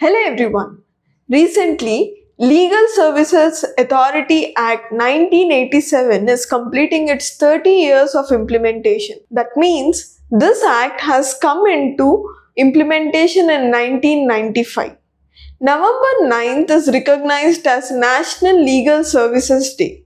Hello everyone. Recently, Legal Services Authority Act 1987 is completing its 30 years of implementation. That means this act has come into implementation in 1995. November 9th is recognized as National Legal Services Day.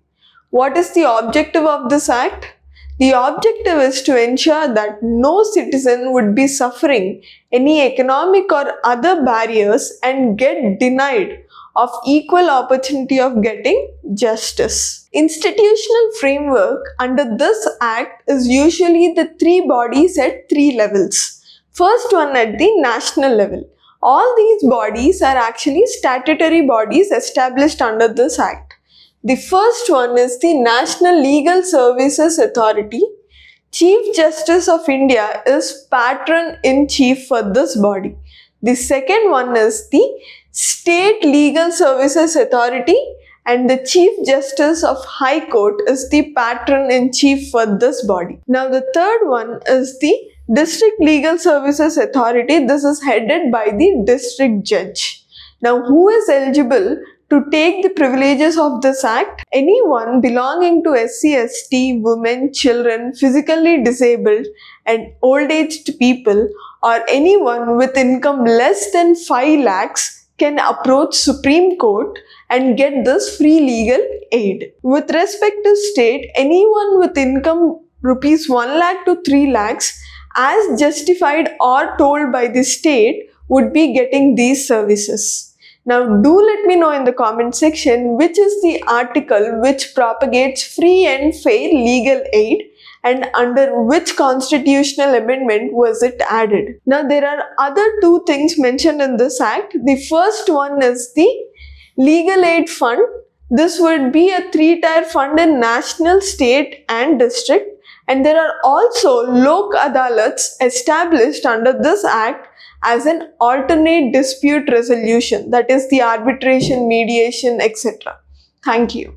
What is the objective of this act? The objective is to ensure that no citizen would be suffering any economic or other barriers and get denied of equal opportunity of getting justice. Institutional framework under this act is usually the three bodies at three levels. First one at the national level. All these bodies are actually statutory bodies established under this act. The first one is the National Legal Services Authority. Chief Justice of India is patron-in-chief for this body. The second one is the State Legal Services Authority, and the Chief Justice of High Court is the patron-in-chief for this body. Now the third one is the District Legal Services Authority. This is headed by the District Judge. Now who is eligible to take the privileges of this act? Anyone belonging to SC/ST, women, children, physically disabled and old-aged people, or anyone with income less than 5 lakhs can approach Supreme Court and get this free legal aid. With respect to state, anyone with income rupees 1 lakh to 3 lakhs as justified or told by the state would be getting these services. Now do let me know in the comment section which is the article which propagates free and fair legal aid and under which constitutional amendment was it added. Now there are other two things mentioned in this act. The first one is the legal aid fund. This would be a 3-tier fund in national, state and district, and there are also Lok Adalats established under this act as an alternate dispute resolution, that is the arbitration, mediation, etc. Thank you.